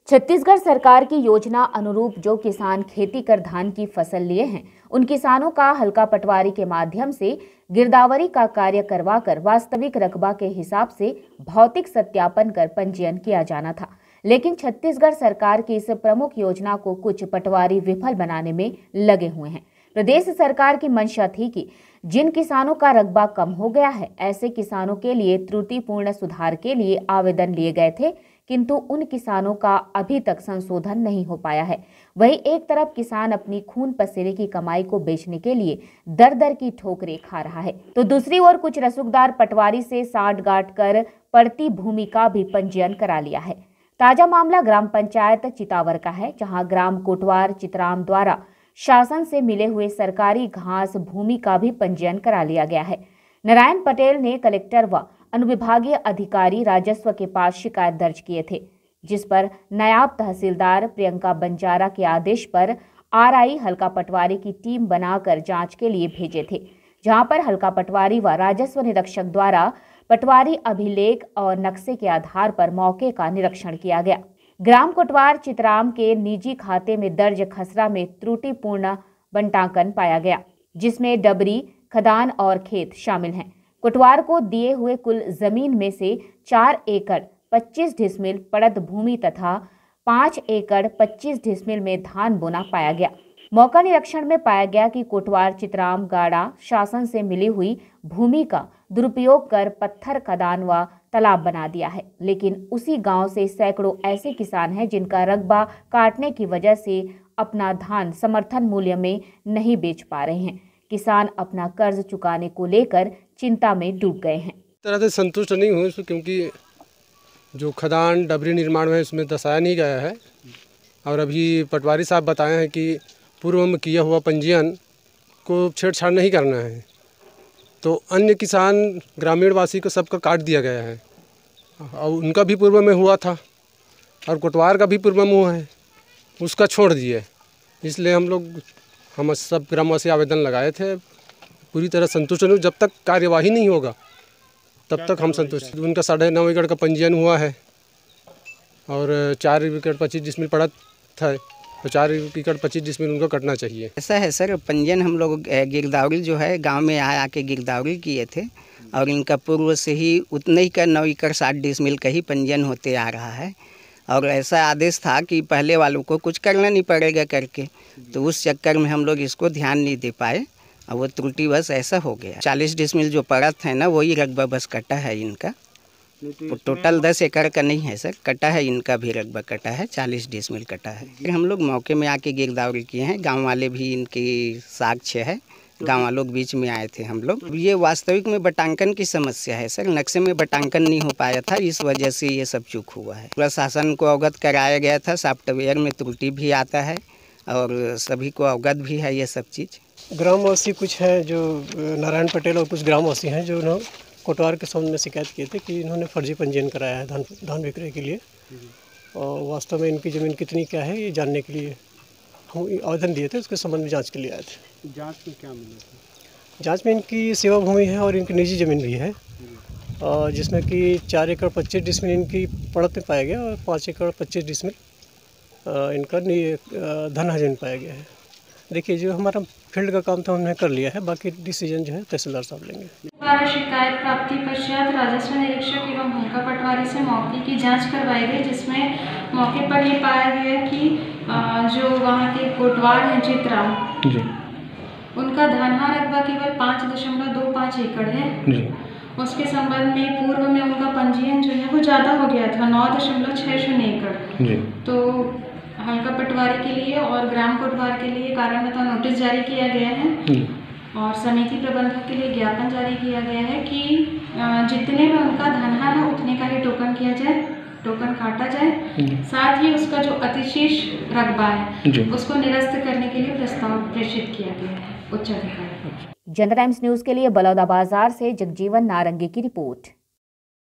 छत्तीसगढ़ सरकार की योजना अनुरूप जो किसान खेती कर धान की फसल लिए हैं, उन किसानों का हल्का पटवारी के माध्यम से गिरदावरी का कार्य करवाकर वास्तविक रकबा के हिसाब से भौतिक सत्यापन कर पंजीयन किया जाना था। लेकिन छत्तीसगढ़ सरकार की इस प्रमुख योजना को कुछ पटवारी विफल बनाने में लगे हुए हैं। प्रदेश सरकार की मंशा थी कि जिन किसानों का रकबा कम हो गया है, ऐसे किसानों के लिए त्रुटिपूर्ण सुधार के लिए आवेदन लिए गए थे, किंतु उन किसानों का अभी तक संशोधन नहीं हो पाया है। वहीं एक तरफ किसान अपनी खून पसीने की कमाई को बेचने के लिए दर दर की ठोकरें खा रहा है, तो दूसरी ओर कुछ रसूखदार पटवारी से साठगांठ कर पड़ती भूमि का भी पंजीयन करा लिया है। ताजा मामला ग्राम पंचायत चितावर का है, जहां ग्राम कोटवार चितराम द्वारा शासन से मिले हुए सरकारी घास भूमि का भी पंजीयन करा लिया गया है। नारायण पटेल ने कलेक्टर व अनुविभागीय अधिकारी राजस्व के पास शिकायत दर्ज किए थे, जिस पर नायब तहसीलदार प्रियंका बंजारा के आदेश पर आरआई हल्का पटवारी की टीम बनाकर जांच के लिए भेजे थे, जहां पर हल्का पटवारी व राजस्व निरीक्षक द्वारा पटवारी अभिलेख और नक्शे के आधार पर मौके का निरीक्षण किया गया। ग्राम कोटवार चितराम के निजी खाते में दर्ज खसरा में त्रुटिपूर्ण बंटांकन पाया गया, जिसमें डबरी, खदान और खेत शामिल हैं। कोटवार को दिए हुए कुल जमीन में से 4 एकड़ 25 डिसमिल पड़त भूमि तथा 5 एकड़ 25 डिसमिल में धान बोना पाया गया। मौका निरीक्षण में पाया गया कि कोटवार चितराम गाड़ा शासन से मिली हुई भूमि का दुरुपयोग कर पत्थर खदान व तालाब बना दिया है। लेकिन उसी गांव से सैकड़ों ऐसे किसान हैं जिनका रकबा काटने की वजह से अपना धान समर्थन मूल्य में नहीं बेच पा रहे हैं। किसान अपना कर्ज चुकाने को लेकर चिंता में डूब गए हैं। तरह से संतुष्ट नहीं हुए, क्योंकि जो खदान डबरी निर्माण है उसमें दर्शाया नहीं गया है, और अभी पटवारी साहब बताए हैं कि पूर्व में किया हुआ पंजीयन को छेड़छाड़ नहीं करना है, तो अन्य किसान ग्रामीणवासी को सबका काट दिया गया है, और उनका भी पूर्व में हुआ था और कोटवार का भी पूर्व में हुआ है, उसका छोड़ दिए। इसलिए हम सब ग्रामवासी आवेदन लगाए थे, पूरी तरह संतुष्ट नहीं। जब तक कार्यवाही नहीं होगा तब तक हम संतुष्ट। उनका 9.5 एकड़ का पंजीयन हुआ है और 4 एकड़ 25 डिसमिल पड़ा था, तो 4 एकड़ 25 डिसमिल उनको कटना चाहिए। ऐसा है सर, पंजीयन हम लोग गिरदावरी जो है गांव में आके गिरदावरी किए थे, और इनका पूर्व से ही उतने ही का 9 एकड़ 60 डिसमिल का ही पंजीयन होते आ रहा है, और ऐसा आदेश था कि पहले वालों को कुछ करना नहीं पड़ेगा करके, तो उस चक्कर में हम लोग इसको ध्यान नहीं दे पाए और वो त्रुटि बस ऐसा हो गया। 40 डिसमिल जो पड़त है ना, वही रकबा बस कटा है इनका। टोटल 10 एकड़ का नहीं है सर, कटा है इनका भी रकबा कटा है, 40 डिसमिल कटा है। फिर हम लोग मौके में आके गिरदावरी किए हैं, गांव वाले भी इनकी साक्ष्य है, गांव वालों के बीच में आए थे हम लोग। ये वास्तविक में बटांकन की समस्या है सर, नक्शे में बटांकन नहीं हो पाया था, इस वजह से ये सब चूक हुआ है। प्रशासन को अवगत कराया गया था, सॉफ्टवेयर में त्रुटि भी आता है और सभी को अवगत भी है ये सब चीज़। ग्रामवासी कुछ हैं जो नारायण पटेल और कुछ ग्रामवासी हैं जो उन्होंने कोटवार के संबंध में शिकायत किए थे कि इन्होंने फर्जी पंजीयन कराया है धान विक्रय के लिए, और वास्तव में इनकी ज़मीन कितनी क्या है ये जानने के लिए हम आवेदन दिए थे, उसके संबंध में जांच के लिए आए थे। जांच में क्या मिला था? जांच में इनकी सेवा भूमि है और इनकी निजी ज़मीन भी है, जिसमें कि 4 एकड़ 25 डिसमिल इनकी पड़त में पाया गया और 5 एकड़ 25 डिसमिल इनका धन हजन पाया गया है। देखिए, जो हमारा फील्ड का काम था उन्होंने कर लिया है, बाकी डिसीजन जो है तहसीलदार साहब लेंगे। शिकायत प्राप्ति पश्चात राजस्व निरीक्षक एवं हल्का पटवारी से मौके की जांच करवाई गई, जिसमें मौके पर ये पाया गया कि जो वहाँ के कोटवार हैं चितराम जी, उनका धानहा रकबा केवल 5.25 एकड़ है जी। उसके संबंध में पूर्व में उनका पंजीयन जो है वो ज़्यादा हो गया था, 9.60 एकड़ जी। तो हल्का पटवारी के लिए और ग्राम कोटवार के लिए कारण बताओ नोटिस जारी किया गया है, और समिति प्रबंधक के लिए ज्ञापन जारी किया गया है कि जितने में उनका धनहा है उतने का ही टोकन किया जाए, टोकन काटा जाए, साथ ही उसका जो अतिशेष रकबा है उसको निरस्त करने के लिए प्रस्ताव प्रेषित किया गया है उच्च अधिकारी। जनता टाइम्स न्यूज के लिए बलौदा बाजार से जगजीवन नारंगी की रिपोर्ट।